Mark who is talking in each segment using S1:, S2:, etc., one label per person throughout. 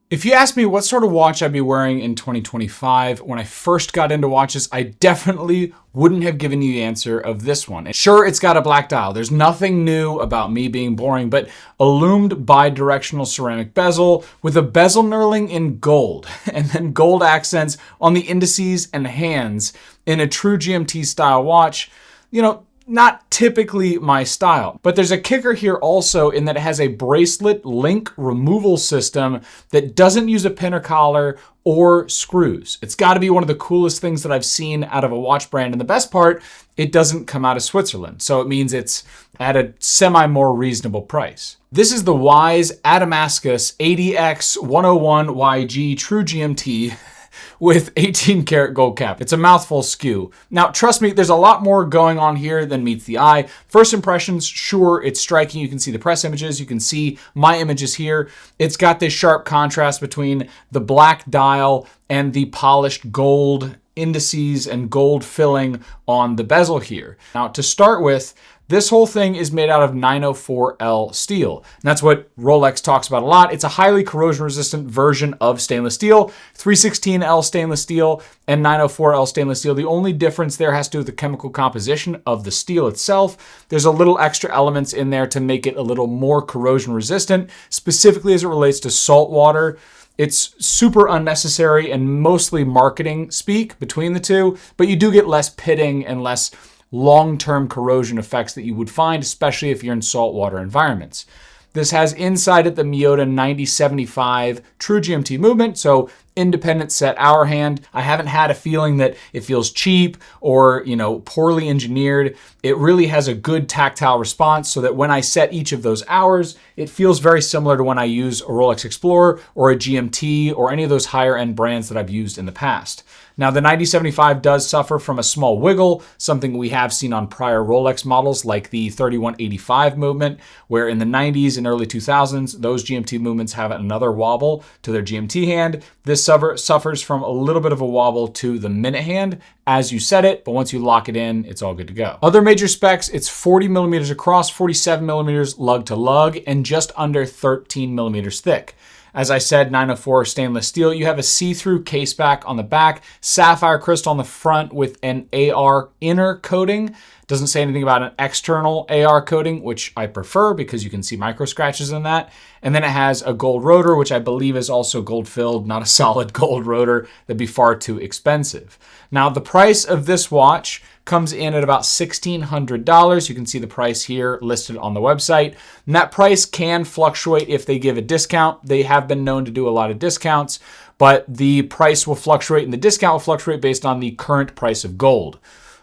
S1: If you ask me what sort of watch I'd be wearing in 2025, when I first got into watches, I definitely wouldn't have given you the answer of this one. And sure, it's got a black dial. There's nothing new about me being boring, but a lumed bi-directional ceramic bezel with a bezel knurling in gold, and then gold accents on the indices and hands in a true GMT style watch, not typically my style. But there's a kicker here also in that it has a bracelet link removal system that doesn't use a pin or collar or screws. It's got to be one of the coolest things that I've seen out of a watch brand. And the best part, it doesn't come out of Switzerland. So it means it's at a more reasonable price. This is the Wise ADX 101 YG True GMT with 18 karat gold cap. It's a mouthful skew. Now, trust me, there's a lot more going on here than meets the eye. First impressions, sure, it's striking. You can see the press images. You can see my images here. It's got this sharp contrast between the black dial and the polished gold indices and gold filling on the bezel here. Now, to start with, this whole thing is made out of 904L steel. And that's what Rolex talks about a lot. It's a highly corrosion-resistant version of stainless steel. 316L stainless steel and 904L stainless steel. The only difference there has to do with the chemical composition of the steel itself. There's a little extra elements in there to make it a little more corrosion-resistant, specifically as it relates to salt water. It's super unnecessary and mostly marketing speak between the two, but you do get less pitting and less long-term corrosion effects that you would find, especially if you're in saltwater environments. This has inside it the Miyota 9075 True GMT movement, so independent set hour hand. I haven't had a feeling that it feels cheap or, poorly engineered. It really has a good tactile response so that when I set each of those hours, it feels very similar to when I use a Rolex Explorer or a GMT or any of those higher end brands that I've used in the past. Now, the 9075 does suffer from a small wiggle, something we have seen on prior Rolex models like the 3185 movement, where in the 90s and early 2000s, those GMT movements have another wobble to their GMT hand. This suffers from a little bit of a wobble to the minute hand as you set it, but once you lock it in, it's all good to go. Other major specs, it's 40 millimeters across, 47 millimeters lug to lug, and just under 13 millimeters thick. As I said, 904 stainless steel. You have a see-through case back on the back, sapphire crystal on the front with an AR inner coating. Doesn't say anything about an external AR coating, which I prefer because you can see micro scratches in that. And then it has a gold rotor, which I believe is also gold filled, not a solid gold rotor. That'd be far too expensive. Now, the price of this watch comes in at about $1,600. You can see the price here listed on the website. And that price can fluctuate if they give a discount. They have been known to do a lot of discounts, but the price will fluctuate and the discount will fluctuate based on the current price of gold.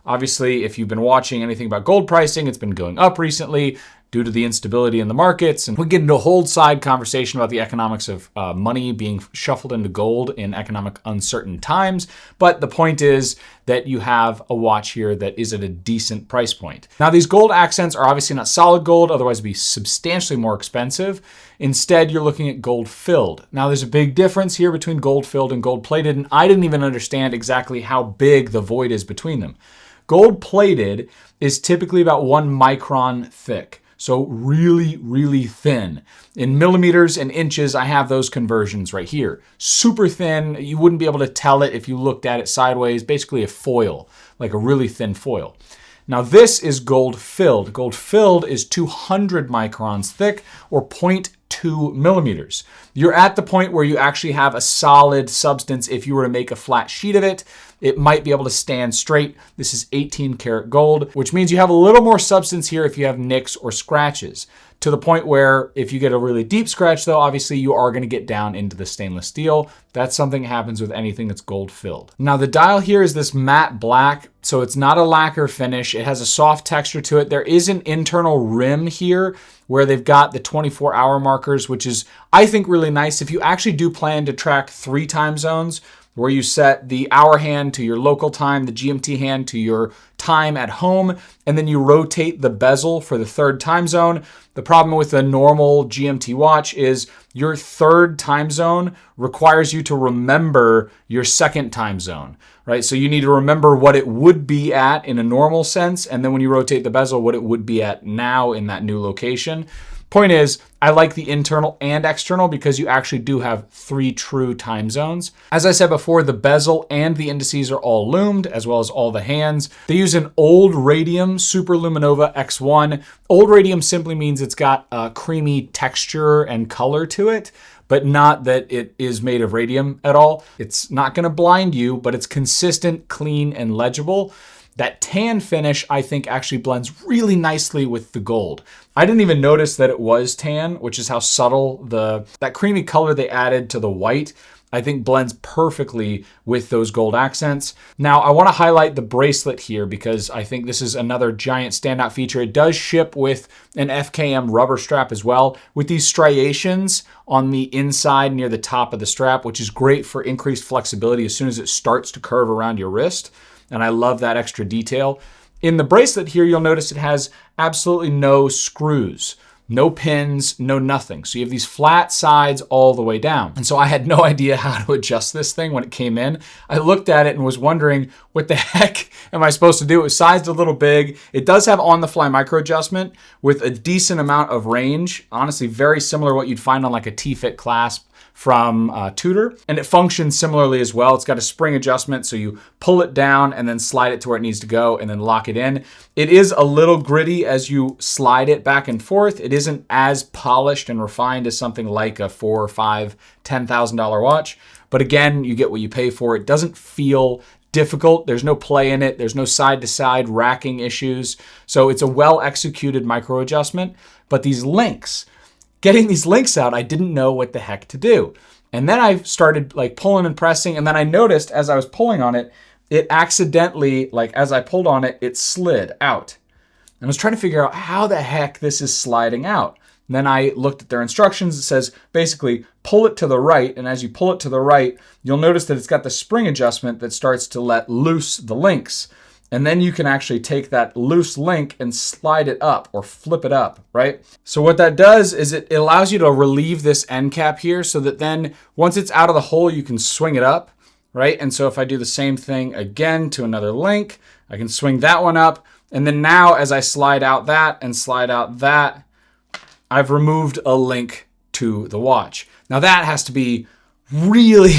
S1: Obviously, if you've been watching anything about gold pricing, it's been going up recently due to the instability in the markets. And we get into a whole side conversation about the economics of money being shuffled into gold in economic uncertain times. But the point is that you have a watch here that is at a decent price point. Now, these gold accents are obviously not solid gold, otherwise it'd be substantially more expensive. Instead, you're looking at gold filled. Now, there's a big difference here between gold filled and gold plated, and I didn't even understand exactly how big the void is between them. Gold plated is typically about 1 micron thick. So really, really thin. In millimeters and inches, I have those conversions right here. Super thin. You wouldn't be able to tell it if you looked at it sideways. Basically a foil, like a really thin foil. Now this is gold filled. Gold filled is 200 microns thick or 0.2 millimeters. You're at the point where you actually have a solid substance. If you were to make a flat sheet of it, it might be able to stand straight. This is 18 karat gold, which means you have a little more substance here if you have nicks or scratches. To the point where if you get a really deep scratch though, obviously you are gonna get down into the stainless steel. That's something that happens with anything that's gold filled. Now the dial here is this matte black, so it's not a lacquer finish. It has a soft texture to it. There is an internal rim here where they've got the 24-hour markers, which is, I think, really nice. If you actually do plan to track 3 time zones, where you set the hour hand to your local time, the GMT hand to your time at home, and then you rotate the bezel for the 3rd time zone. The problem with a normal GMT watch is your 3rd time zone requires you to remember your 2nd time zone, right? So you need to remember what it would be at in a normal sense, and then when you rotate the bezel, what it would be at now in that new location. Point is, I like the internal and external because you actually do have 3 true time zones. As I said before, the bezel and the indices are all lumed, as well as all the hands. They use an old radium Super Luminova X1. Old radium simply means it's got a creamy texture and color to it, but not that it is made of radium at all. It's not going to blind you, but it's consistent, clean, and legible. That tan finish, I think, actually blends really nicely with the gold. I didn't even notice that it was tan, which is how subtle that creamy color they added to the white, I think blends perfectly with those gold accents. Now, I want to highlight the bracelet here because I think this is another giant standout feature. It does ship with an FKM rubber strap as well, with these striations on the inside near the top of the strap, which is great for increased flexibility as soon as it starts to curve around your wrist. And I love that extra detail. In the bracelet here, you'll notice it has absolutely no screws, no pins, no nothing. So you have these flat sides all the way down. And so I had no idea how to adjust this thing when it came in. I looked at it and was wondering, what the heck am I supposed to do? It was sized a little big. It does have on-the-fly micro adjustment with a decent amount of range. Honestly, very similar to what you'd find on like a T-Fit clasp from Tudor. And it functions similarly as well. It's got a spring adjustment, so you pull it down and then slide it to where it needs to go and then lock it in. It is a little gritty as you slide it back and forth. It isn't as polished and refined as something like a $4,000 or $5,000, $10,000 watch. But again, you get what you pay for. It doesn't feel difficult. There's no play in it. There's no side-to-side racking issues. So it's a well-executed micro adjustment. But these links, getting these links out, I didn't know what the heck to do. And then I started like pulling and pressing. And then I noticed as I was pulling on it, it accidentally, like as I pulled on it, it slid out. And I was trying to figure out how the heck this is sliding out. And then I looked at their instructions. It says basically pull it to the right. And as you pull it to the right, you'll notice that it's got the spring adjustment that starts to let loose the links. And then you can actually take that loose link and slide it up or flip it up, right? So what that does is it allows you to relieve this end cap here so that then once it's out of the hole, you can swing it up, right? And so if I do the same thing again to another link, I can swing that one up. And then now as I slide out that and slide out that, I've removed a link to the watch. Now that has to be really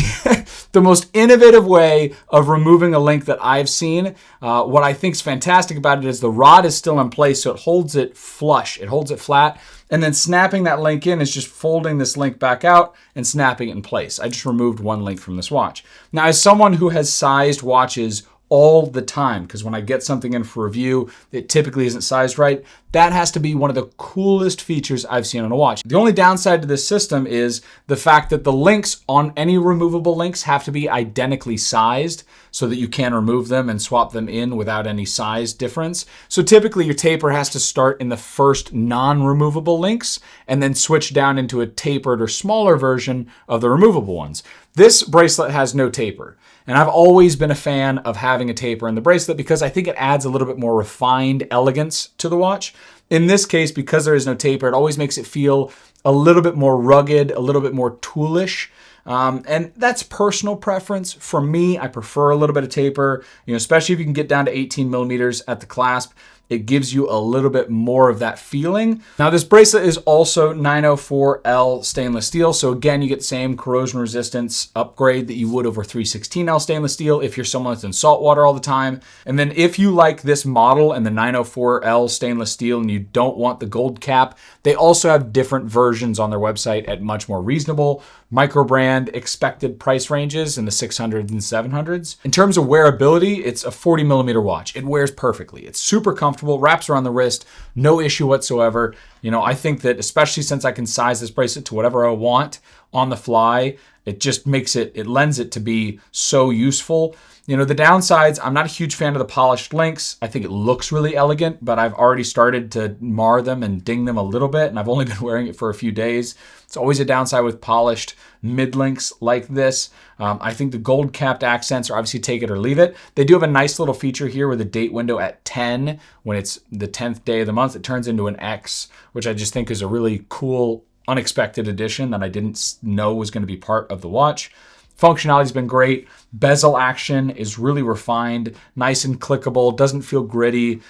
S1: the most innovative way of removing a link that I've seen. What I think is fantastic about it is the rod is still in place, so it holds it flush, it holds it flat, and then snapping that link in is just folding this link back out and snapping it in place. I just removed one link from this watch. Now, as someone who has sized watches all the time, because when I get something in for review, it typically isn't sized right. That has to be one of the coolest features I've seen on a watch. The only downside to this system is the fact that the links on any removable links have to be identically sized so that you can remove them and swap them in without any size difference. So typically your taper has to start in the first non-removable links and then switch down into a tapered or smaller version of the removable ones. This bracelet has no taper. And I've always been a fan of having a taper in the bracelet because I think it adds a little bit more refined elegance to the watch. In this case, because there is no taper, it always makes it feel a little bit more rugged, a little bit more toolish. And that's personal preference. For me, I prefer a little bit of taper, especially if you can get down to 18 millimeters at the clasp. It gives you a little bit more of that feeling. Now, this bracelet is also 904L stainless steel. So again, you get the same corrosion resistance upgrade that you would over 316L stainless steel if you're someone that's in salt water all the time. And then if you like this model and the 904L stainless steel and you don't want the gold cap, they also have different versions on their website at much more reasonable micro-brand expected price ranges in the 600s and 700s. In terms of wearability, it's a 40 millimeter watch. It wears perfectly. It's super comfortable, wraps around the wrist, no issue whatsoever. I think that especially since I can size this bracelet to whatever I want on the fly, it just makes it lends it to be so useful. The downsides, I'm not a huge fan of the polished links. I think it looks really elegant, but I've already started to mar them and ding them a little bit, and I've only been wearing it for a few days. It's always a downside with polished mid links like this. I think the gold capped accents are obviously take it or leave it. They do have a nice little feature here with a date window at 10. When it's the 10th day of the month, it turns into an X, which I just think is a really cool, unexpected addition that I didn't know was going to be part of the watch. Functionality's been great. Bezel action is really refined, nice and clickable, doesn't feel gritty.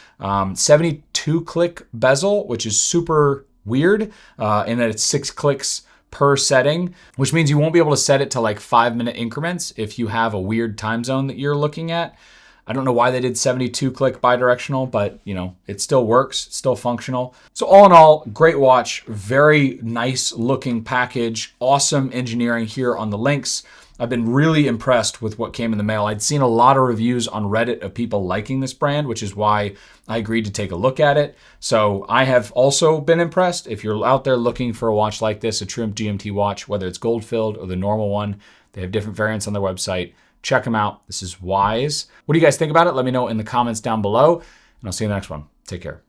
S1: 72 click bezel, which is super weird in that it's 6 clicks per setting, which means you won't be able to set it to like 5-minute increments if you have a weird time zone that you're looking at. I don't know why they did 72 click bidirectional, but you know, it still works, it's still functional. So all in all, great watch, very nice looking package, awesome engineering here on the links. I've been really impressed with what came in the mail. I'd seen a lot of reviews on Reddit of people liking this brand, which is why I agreed to take a look at it. So I have also been impressed. If you're out there looking for a watch like this, a true GMT watch, whether it's gold filled or the normal one, they have different variants on their website. Check them out. This is Wise. What do you guys think about it? Let me know in the comments down below, and I'll see you in the next one. Take care.